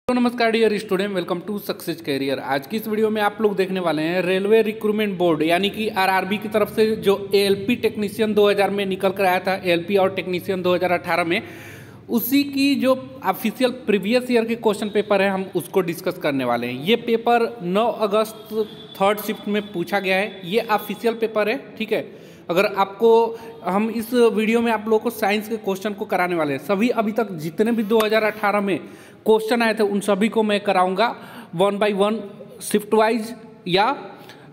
तो नमस्कार dear student, welcome to success career. आज की इस वीडियो में आप लोग देखने वाले हैं रेलवे रिक्रूटमेंट बोर्ड यानी कि आरआरबी की तरफ से जो एएलपी टेक्नीशियन 2000 में निकल कर आया था, एएलपी और टेक्नीशियन 2018 में, उसी की जो ऑफिशियल प्रीवियस ईयर के क्वेश्चन पेपर है हम उसको डिस्कस करने वाले हैं। ये पेपर 9 अगस्त थर्ड शिफ्ट में पूछा गया है। ये ऑफिशियल पेपर है, ठीक है। अगर आपको हम इस वीडियो में आप लोगों को साइंस के क्वेश्चन को कराने वाले हैं। सभी अभी तक जितने भी 2018 में क्वेश्चन आए थे उन सभी को मैं कराऊंगा 1 बाय 1 शिफ्ट वाइज या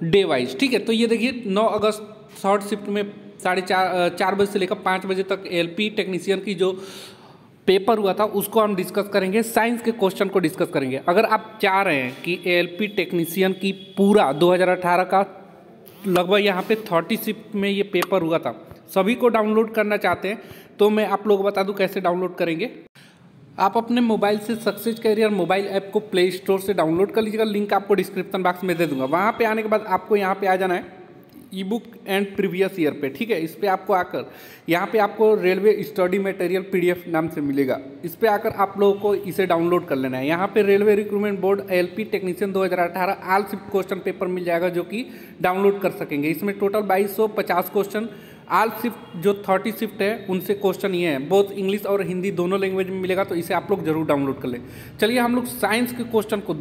डे वाइज, ठीक है। तो ये देखिए 9 अगस्त थर्ड शिफ्ट में 4:30 बजे से लेकर 5 बजे तक एएलपी टेक्नीशियन की जो पेपर हुआ था उसको हम डिस्कस करेंगे, साइंस के क्वेश्चन को डिस्कस करेंगे। अगर आप चाह रहे हैं कि एएलपी टेक्नीशियन की पूरा 2018 का लगभग यहाँ पे 30 शिफ्ट में ये पेपर हुआ था, सभी को डाउनलोड करना चाहते हैं तो मैं आप लोगों को बता दूं कैसे डाउनलोड करेंगे। आप अपने मोबाइल से सक्सेस कैरियर मोबाइल ऐप को प्ले स्टोर से डाउनलोड कर लीजिएगा। लिंक आपको डिस्क्रिप्शन बॉक्स में दे दूंगा। वहाँ पे आने के बाद आपको यहाँ पे आ जाना है ई बुक एंड प्रीवियस ईयर पे, ठीक है। इस पर आपको आकर यहाँ पे आपको रेलवे स्टडी मटेरियल पीडीएफ नाम से मिलेगा। इस पर आकर आप लोगों को इसे डाउनलोड कर लेना है। यहाँ पे railway recruitment board ALP technician 2018 all shift question paper मिल जाएगा जो कि डाउनलोड कर सकेंगे। इसमें टोटल 2250 क्वेश्चन ऑल शिफ्ट जो 30 शिफ्ट है उनसे क्वेश्चन ये हैं, बोथ इंग्लिश और हिंदी दोनों लैंग्वेज में मिलेगा, तो इसे आप लोग जरूर डाउनलोड कर लें। चलिए हम लोग साइंस के क्वेश्चन को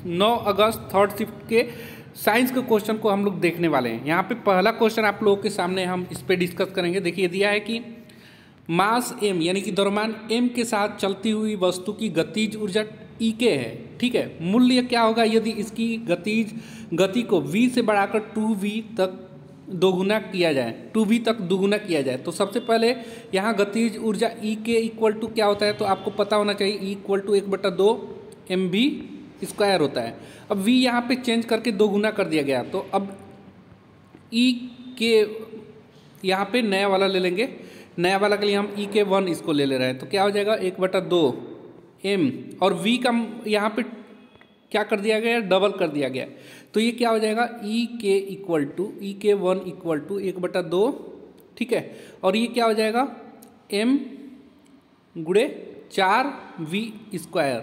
9 अगस्त थर्ड शिफ्ट के साइंस के क्वेश्चन को हम लोग देखने वाले हैं। यहाँ पे पहला क्वेश्चन आप लोगों के सामने हम इस पर डिस्कस करेंगे। देखिए दिया है कि मास एम यानी कि द्रव्यमान एम के साथ चलती हुई वस्तु की गतिज ऊर्जा ई के है, ठीक है। मूल्य क्या होगा यदि इसकी गति को v से बढ़ाकर 2v तक दोगुना किया जाए, 2v तक दोगुना किया जाए। तो सबसे पहले यहाँ गतिज ऊर्जा ई के इक्वल टू क्या होता है, तो आपको पता होना चाहिए E equal to 1/2 mv square होता है। अब v यहाँ पे चेंज करके दोगुना कर दिया गया, तो अब ई के यहाँ पे नया वाला ले लेंगे। नया वाला के लिए हम ई के 1 इसको ले ले रहे हैं, तो क्या हो जाएगा 1/2 m, और v का यहाँ पे क्या कर दिया गया, डबल कर दिया गया। तो ये क्या हो जाएगा ई के 1 इक्वल टू 1/2, ठीक है। और ये क्या हो जाएगा m गुणे 4v स्क्वायर,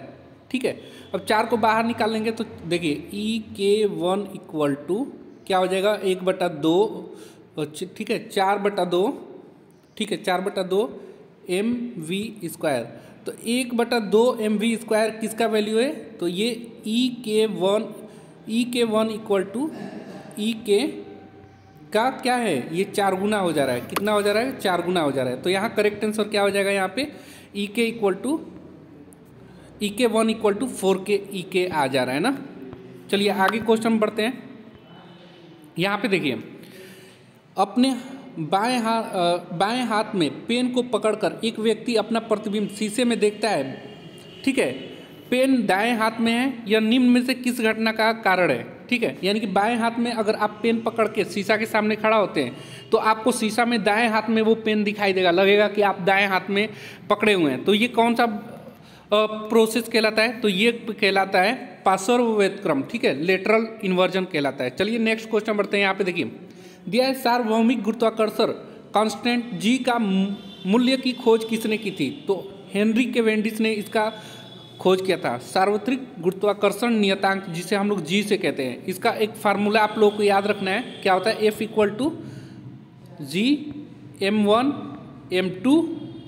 ठीक है। अब 4 को बाहर निकाल लेंगे तो देखिए ई के 1 इक्वल टू क्या हो जाएगा 1/2, ठीक है, 4/2, ठीक है, 4/2 mv स्क्वायर। तो 1/2 mv स्क्वायर किसका वैल्यू है, तो ये ई के 1 इक्वल टू ई के का क्या है, ये 4 गुना हो जा रहा है। कितना हो जा रहा है, 4 गुना हो जा रहा है। तो यहाँ करेक्ट आंसर क्या हो जाएगा, यहाँ पे ई के 1 इक्वल टू 4 के ई के आ जा रहा है ना। चलिए आगे क्वेश्चन बढ़ते हैं। यहाँ पे देखिए अपने बाएं हाथ में पेन को पकड़कर एक व्यक्ति अपना प्रतिबिंब शीशे में देखता है, ठीक है। पेन दाएं हाथ में है, यह निम्न में से किस घटना का कारण है, ठीक है। यानी कि बाएं हाथ में अगर आप पेन पकड़ के शीशा के सामने खड़ा होते हैं तो आपको शीशा में दाएं हाथ में वो पेन दिखाई देगा, लगेगा कि आप दाएं हाथ में पकड़े हुए हैं। तो ये कौन सा प्रोसेस कहलाता है, तो ये कहलाता है पार्श्वव्युत्क्रम क्रम, ठीक है, लेटरल इन्वर्जन कहलाता है। चलिए नेक्स्ट क्वेश्चन बढ़ते हैं। यहाँ पे देखिए दिया है सार्वभौमिक गुरुत्वाकर्षण कांस्टेंट g का मूल्य की खोज किसने की थी, तो हेनरी कैवेंडिश ने इसका खोज किया था। सार्वत्रिक गुरुत्वाकर्षण नियतांक जिसे हम लोग g से कहते हैं, इसका एक फार्मूला आप लोगों को याद रखना है, क्या होता है F equal to g m1 m2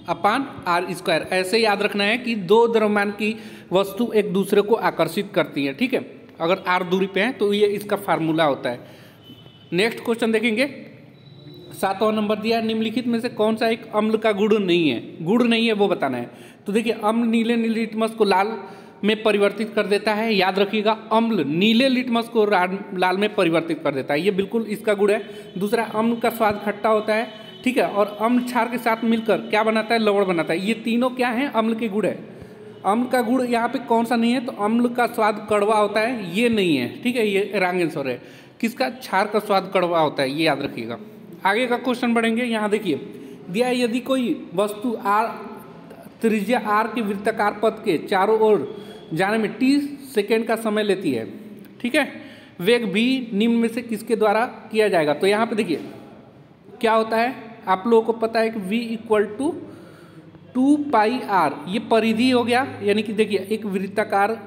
upon r square. ऐसे याद रखना है कि दो द्रव्यमान की वस्तु एक दूसरे को आकर्षित करती है, ठीक है। अगर r दूरी पे है तो ये इसका फार्मूला होता है। नेक्स्ट क्वेश्चन देखेंगे। 7वां नंबर दिया है निम्नलिखित में से कौन सा एक अम्ल का गुण नहीं है वो बताना है। तो देखिए अम्ल नीले लिटमस को लाल में परिवर्तित कर देता है। याद रखिएगा अम्ल नीले लिटमस को लाल में परिवर्तित कर देता है, ये बिल्कुल इसका गुण है। दूसरा अम्ल का स्वाद खट्टा होता है, ठीक है, और अम्ल क्षार के साथ मिलकर क्या बनाता है, लवण बनाता है। ये तीनों क्या है, अम्ल के गुण है। अम्ल का गुण यहाँ पे कौन सा नहीं है, तो अम्ल का स्वाद कड़वा होता है, ये नहीं है, ठीक है, ये रॉन्ग आंसर है। किसका, क्षार का स्वाद कड़वा होता है, ये याद रखिएगा। आगे का क्वेश्चन बढ़ेंगे। यहाँ देखिए दिया है यदि कोई वस्तु त्रिज्या r के वृत्ताकार पथ के चारों ओर जाने में t सेकेंड का समय लेती है, ठीक है, वेग v निम्न में से किसके द्वारा किया जाएगा। तो यहाँ पे देखिए क्या होता है, आप लोगों को पता है कि v इक्वल टू 2πr ये परिधि हो गया, यानी कि देखिए एक वृत्ताकार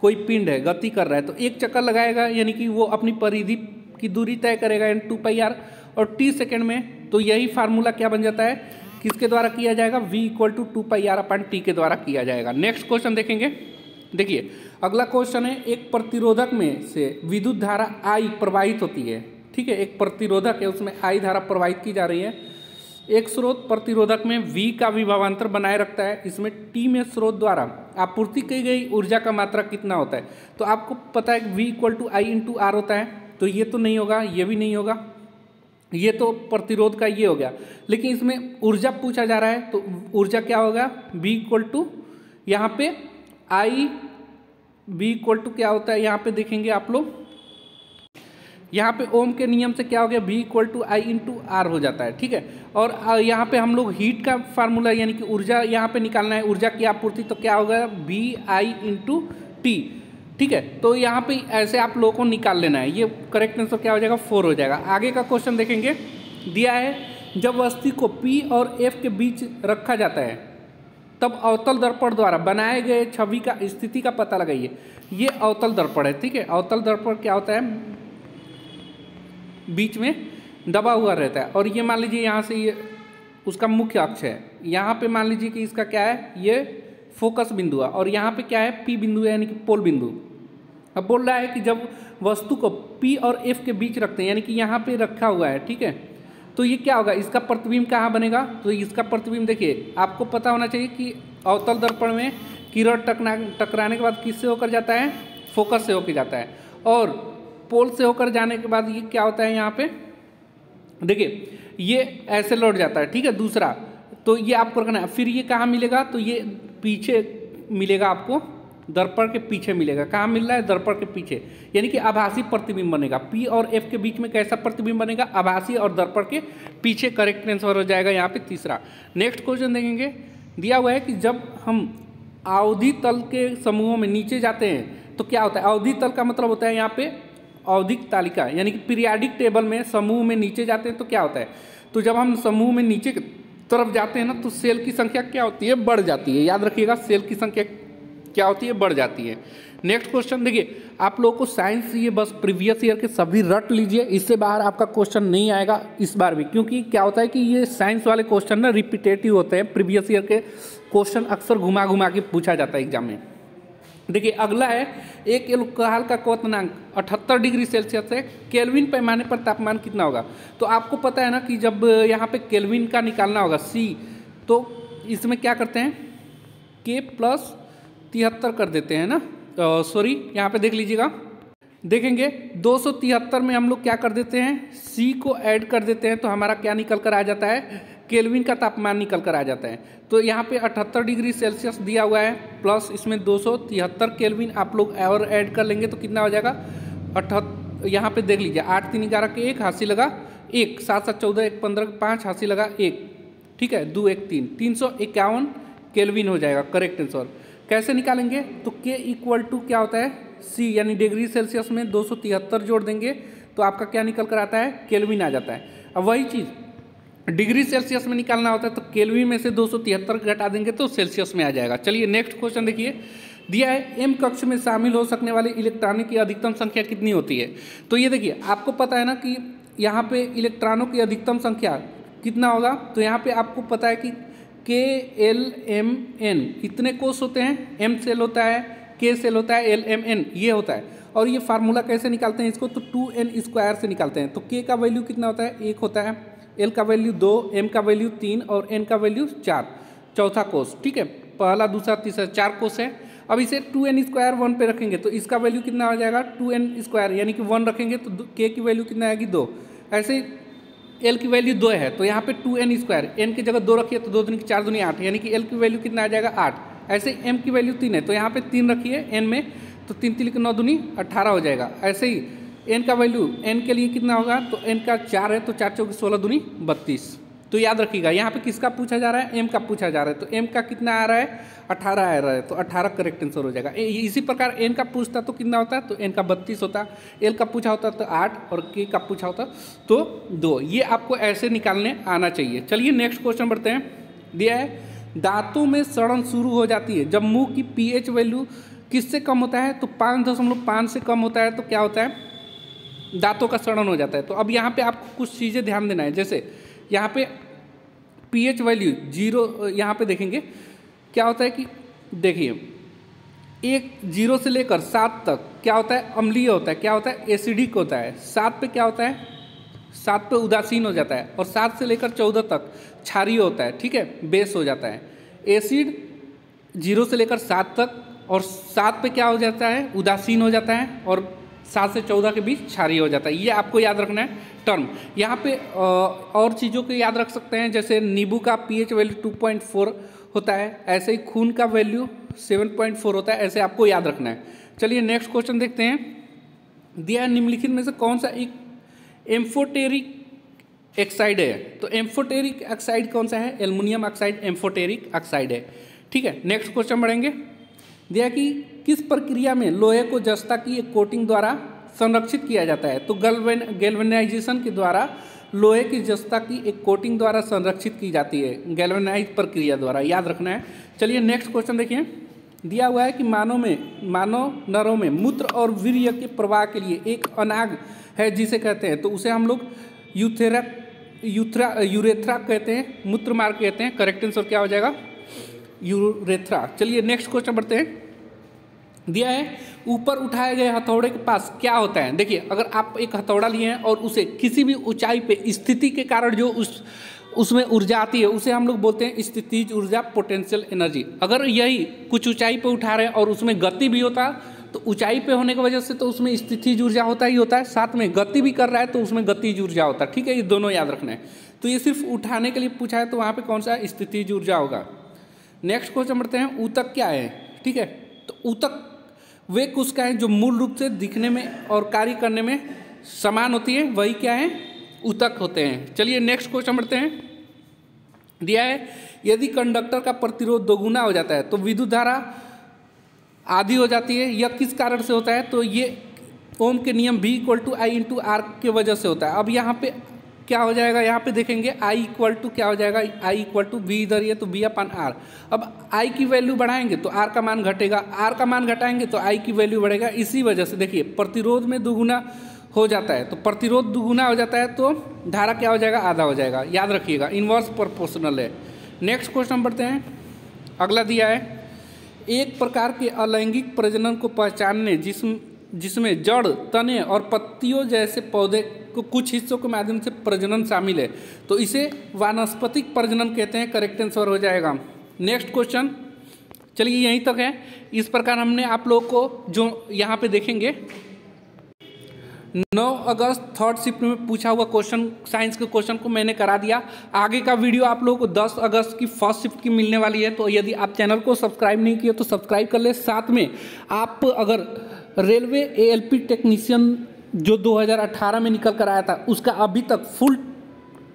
कोई पिंड है, गति कर रहा है, तो एक चक्कर लगाएगा यानी कि वो अपनी परिधि की दूरी तय करेगा यानी 2πr, और t सेकेंड में, तो यही फार्मूला क्या बन जाता है, किसके द्वारा किया जाएगा, v = 2πr/t के द्वारा किया जाएगा। नेक्स्ट क्वेश्चन देखेंगे। देखिए अगला क्वेश्चन है, एक प्रतिरोधक में से विद्युत धारा I प्रवाहित होती है, ठीक है, एक प्रतिरोधक है उसमें I धारा प्रवाहित की जा रही है। एक स्रोत प्रतिरोधक में V का विभवांतर बनाए रखता है, इसमें T में स्रोत द्वारा आपूर्ति की गई ऊर्जा का मात्रा कितना होता है। तो आपको पता है कि V = I × R होता है, तो ये तो नहीं होगा, ये भी नहीं होगा, ये तो प्रतिरोध का ये हो गया, लेकिन इसमें ऊर्जा पूछा जा रहा है, तो ऊर्जा क्या होगा, V = यहाँ पे I, V = क्या होता है, यहाँ पे देखेंगे आप लोग, यहाँ पे ओम के नियम से क्या हो गया, V = I × R हो जाता है, ठीक है। और यहाँ पे हम लोग हीट का फार्मूला यानी कि ऊर्जा यहाँ पे निकालना है, ऊर्जा की आपूर्ति, तो क्या होगा, VI × T, ठीक है। तो यहाँ पे ऐसे आप लोगों को निकाल लेना है, ये करेक्ट आंसर क्या हो जाएगा, 4 हो जाएगा। आगे का क्वेश्चन देखेंगे, दिया है जब वस्तु को P और F के बीच रखा जाता है तब अवतल दर्पण द्वारा बनाए गए छवि का स्थिति का पता लगाइए। ये अवतल दर्पण है, ठीक है। अवतल दर्पण क्या होता है, बीच में दबा हुआ रहता है, और ये मान लीजिए यहाँ से ये उसका मुख्य अक्ष है, यहाँ पे मान लीजिए कि इसका क्या है, ये फोकस बिंदु है, और यहाँ पे क्या है, P बिंदु है यानी कि पोल बिंदु। अब बोल रहा है कि जब वस्तु को P और F के बीच रखते हैं, यानी कि यहाँ पे रखा हुआ है, ठीक है, तो ये क्या होगा, इसका प्रतिबिंब कहाँ बनेगा, तो इसका प्रतिबिंब देखिए आपको पता होना चाहिए कि अवतल दर्पण में किरण टकराने के बाद किससे होकर जाता है, फोकस से होकर जाता है, और पोल से होकर जाने के बाद ये क्या होता है, यहाँ पे देखिए ये ऐसे लौट जाता है, ठीक है, दूसरा, तो ये आपको रखना है। फिर ये कहाँ मिलेगा, तो ये पीछे मिलेगा, आपको दर्पण के पीछे मिलेगा। कहाँ मिल रहा है, दर्पण के पीछे, यानी कि आभासी प्रतिबिंब बनेगा। P और F के बीच में कैसा प्रतिबिंब बनेगा, आभासी, और दर्पण के पीछे। करेक्ट आंसर हो जाएगा यहाँ पे तीसरा। नेक्स्ट क्वेश्चन देखेंगे, दिया हुआ है कि जब हम अवधि तल के समूहों में नीचे जाते हैं तो क्या होता है। अवधि तल का मतलब होता है यहाँ पे आवधिक तालिका, यानी कि पीरियाडिक टेबल में समूह में नीचे जाते हैं तो क्या होता है, तो जब हम समूह में नीचे की तरफ जाते हैं ना, तो सेल की संख्या क्या होती है, बढ़ जाती है। याद रखिएगा, सेल की संख्या क्या होती है, बढ़ जाती है। नेक्स्ट क्वेश्चन देखिए, आप लोगों को साइंस ये बस प्रीवियस ईयर के सभी रट लीजिए, इससे बाहर आपका क्वेश्चन नहीं आएगा इस बार भी, क्योंकि क्या होता है कि ये साइंस वाले क्वेश्चन ना रिपीटेटिव होते हैं। प्रीवियस ईयर के क्वेश्चन अक्सर घुमा घुमा के पूछा जाता है एग्जाम में। देखिए अगला है, एक एल्कोहल का क्वथनांक 78 डिग्री सेल्सियस है, केल्विन पैमाने पर तापमान कितना होगा। तो आपको पता है ना कि जब यहाँ पे केल्विन का निकालना होगा C, तो इसमें क्या करते हैं, K + 73 कर देते हैं ना, सॉरी यहाँ पे देख लीजिएगा, देखेंगे 273 में हम लोग क्या कर देते हैं, C को ऐड कर देते हैं, तो हमारा क्या निकल कर आ जाता है, केल्विन का तापमान निकल कर आ जाता है। तो यहाँ पे 78 डिग्री सेल्सियस दिया हुआ है, प्लस इसमें 273 केल्विन आप लोग और ऐड कर लेंगे तो कितना हो जाएगा 78। यहाँ पे देख लीजिए 8 3 11 के 1 हासिल लगा 1, 7 7 14 1 15 5 हासिल लगा 1, ठीक है, 2 1 3, 351 केल्विन हो जाएगा। Correct answer. कैसे निकालेंगे, तो K = क्या होता है, C, यानी डिग्री सेल्सियस में 273 जोड़ देंगे तो आपका क्या निकल कर आता है, केल्विन आ जाता है। अब वही चीज़ डिग्री सेल्सियस में निकालना होता है, तो केल्विन में से 273 घटा देंगे तो सेल्सियस में आ जाएगा। चलिए नेक्स्ट क्वेश्चन देखिए, दिया है M कक्ष में शामिल हो सकने वाले इलेक्ट्रॉनों की अधिकतम संख्या कितनी होती है। तो ये देखिए आपको पता है ना कि यहाँ पे इलेक्ट्रॉनों की अधिकतम संख्या कितना होगा, तो यहाँ पे आपको पता है कि KLMN कितने कोष होते हैं, M सेल होता है, K सेल होता है, LMN ये होता है। और ये फार्मूला कैसे निकालते हैं इसको, तो 2n² से निकालते हैं। तो K का वैल्यू कितना होता है, 1 होता है, L का वैल्यू 2, M का वैल्यू 3 और N का वैल्यू 4, चौथा कोष, ठीक है, पहला दूसरा तीसरा 4 कोष है। अब इसे 2n² 1 पे रखेंगे तो इसका वैल्यू कितना हो जाएगा, 2n² यानी कि 1 रखेंगे तो K की वैल्यू कितना आएगी 2। ऐसे L की वैल्यू 2 है तो यहाँ पे 2n², N की जगह 2 रखिए तो 2 दूनी 4 दूनी 8, यानी कि L की वैल्यू कितना आ जाएगा 8। ऐसे M की वैल्यू 3 है तो यहाँ पे 3 रखिए N में, तो 3 3 9 दूनी 18 हो जाएगा। ऐसे ही N का वैल्यू N के लिए कितना होगा, तो N का 4 है तो 4 चौके 16 दूनी 32। तो याद रखिएगा यहाँ पे किसका पूछा जा रहा है, M का पूछा जा रहा है, तो M का कितना आ रहा है 18 आ रहा है, तो 18 करेक्ट आंसर हो जाएगा। इसी प्रकार N का पूछता तो कितना होता है, तो N का 32 होता, L का पूछा होता तो 8 और K का पूछा होता तो 2। ये आपको ऐसे निकालने आना चाहिए। चलिए नेक्स्ट क्वेश्चन बढ़ते हैं। दिया है दांतों में सड़न शुरू हो जाती है जब मुंह की पीएच वैल्यू किससे कम होता है, तो 5.5 से कम होता है तो क्या होता है, दांतों का सड़न हो जाता है। तो अब यहाँ पे आपको कुछ चीज़ें ध्यान देना है, जैसे यहाँ पे पीएच वैल्यू 0, यहाँ पे देखेंगे क्या होता है कि देखिए 0 से लेकर 7 तक क्या होता है, अम्लीय होता है, क्या होता है, एसिडिक होता है। 7 पे क्या होता है, 7 पे उदासीन हो जाता है, और 7 से लेकर 14 तक क्षारीय होता है, ठीक है, बेस हो जाता है। एसिड 0 से लेकर 7 तक, और 7 पे क्या हो जाता है, उदासीन हो जाता है, और 7 से 14 के बीच क्षारीय हो जाता है। ये आपको याद रखना है टर्म। यहाँ पे और चीज़ों को याद रख सकते हैं, जैसे नींबू का पीएच वैल्यू 2.4 होता है, ऐसे ही खून का वैल्यू 7.4 होता है, ऐसे आपको याद रखना है। चलिए नेक्स्ट क्वेश्चन देखते हैं। दिया है निम्नलिखित में से कौन सा एक एम्फोटेरिक ऑक्साइड है, तो एम्फोटेरिक ऑक्साइड कौन सा है, एल्युमिनियम ऑक्साइड एम्फोटेरिक ऑक्साइड है, ठीक है। नेक्स्ट क्वेश्चन बढ़ेंगे। दिया कि किस प्रक्रिया में लोहे को जस्ता की एक कोटिंग द्वारा संरक्षित किया जाता है, तो गैल्वेनाइजेशन के द्वारा लोहे की जस्ता की एक कोटिंग द्वारा संरक्षित की जाती है, गैल्वेनाइज प्रक्रिया द्वारा, याद रखना है। चलिए नेक्स्ट क्वेश्चन देखिए। दिया हुआ है कि मानव नरों में मूत्र और वीर्य के प्रवाह के लिए एक अनाग है जिसे कहते हैं, तो उसे हम लोग यूरेथ्रा कहते हैं, मूत्र मार्ग कहते हैं। करेक्ट आंसर क्या हो जाएगा, यूरेथ्रा। चलिए नेक्स्ट क्वेश्चन बढ़ते हैं। दिया है ऊपर उठाए गए हथौड़े के पास क्या होता है। देखिए अगर आप एक हथौड़ा लिए हैं और उसे किसी भी ऊंचाई पे स्थिति के कारण जो उसमें ऊर्जा आती है उसे हम लोग बोलते हैं स्थितिज ऊर्जा, पोटेंशियल एनर्जी। अगर यही कुछ ऊंचाई पे उठा रहे हैं और उसमें गति भी होता तो ऊंचाई पे होने की वजह से तो उसमें स्थितिज ऊर्जा होता ही होता है, साथ में गति भी कर रहा है तो उसमें गतिज ऊर्जा होता है, ठीक है। ये दोनों याद रखना है। तो ये सिर्फ उठाने के लिए पूछा है तो वहाँ पर कौन सा स्थितिज ऊर्जा होगा। नेक्स्ट क्वेश्चन बढ़ते हैं। ऊतक क्या है, ठीक है। तो ऊतक वे कोशिकाएं जो मूल रूप से दिखने में और कार्य करने में समान होती है, वही क्या है, ऊतक होते हैं। चलिए नेक्स्ट क्वेश्चन बढ़ते हैं। दिया है यदि कंडक्टर का प्रतिरोध दोगुना हो जाता है तो विद्युत धारा आधी हो जाती है, यह किस कारण से होता है, तो ये ओम के नियम V = I/R के वजह से होता है। अब यहाँ पे क्या हो जाएगा, यहाँ पे देखेंगे I = क्या हो जाएगा, I = V इधर ये तो V/R। अब I की वैल्यू बढ़ाएंगे तो R का मान घटेगा, R का मान घटाएंगे तो I की वैल्यू बढ़ेगा। इसी वजह से देखिए प्रतिरोध में दुगुना हो जाता है, तो प्रतिरोध दुगुना हो जाता है तो धारा क्या हो जाएगा, आधा हो जाएगा, याद रखिएगा, इन्वर्स प्रोपोर्शनल है। नेक्स्ट क्वेश्चन बढ़ते हैं। अगला दिया है एक प्रकार के अलैंगिक प्रजनन को पहचानने जिसमें जड़, तने और पत्तियों जैसे पौधे को कुछ हिस्सों के माध्यम से प्रजनन शामिल है, तो इसे वानस्पतिक प्रजनन कहते हैं। करेक्ट आंसर हो जाएगा। नेक्स्ट क्वेश्चन, चलिए यहीं तक है। इस प्रकार हमने आप लोगों को जो यहाँ पे देखेंगे 9 अगस्त थर्ड शिफ्ट में पूछा हुआ क्वेश्चन, साइंस के क्वेश्चन को मैंने करा दिया। आगे का वीडियो आप लोगों को 10 अगस्त की फर्स्ट शिफ्ट की मिलने वाली है, तो यदि आप चैनल को सब्सक्राइब नहीं किए तो सब्सक्राइब कर ले। साथ में आप अगर रेलवे ALP टेक्नीशियन जो 2018 में निकल कर आया था उसका अभी तक फुल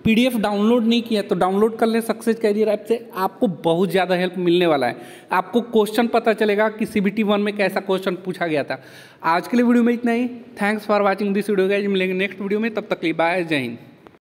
PDF डाउनलोड नहीं किया तो डाउनलोड कर लें सक्सेस कैरियर ऐप से, आपको बहुत ज़्यादा हेल्प मिलने वाला है। आपको क्वेश्चन पता चलेगा कि CBT 1 में कैसा क्वेश्चन पूछा गया था। आज के लिए वीडियो में इतना ही। Thanks for watching this video guys, मिलेंगे नेक्स्ट वीडियो में, तब तक के लिए बाय, जय हिंद।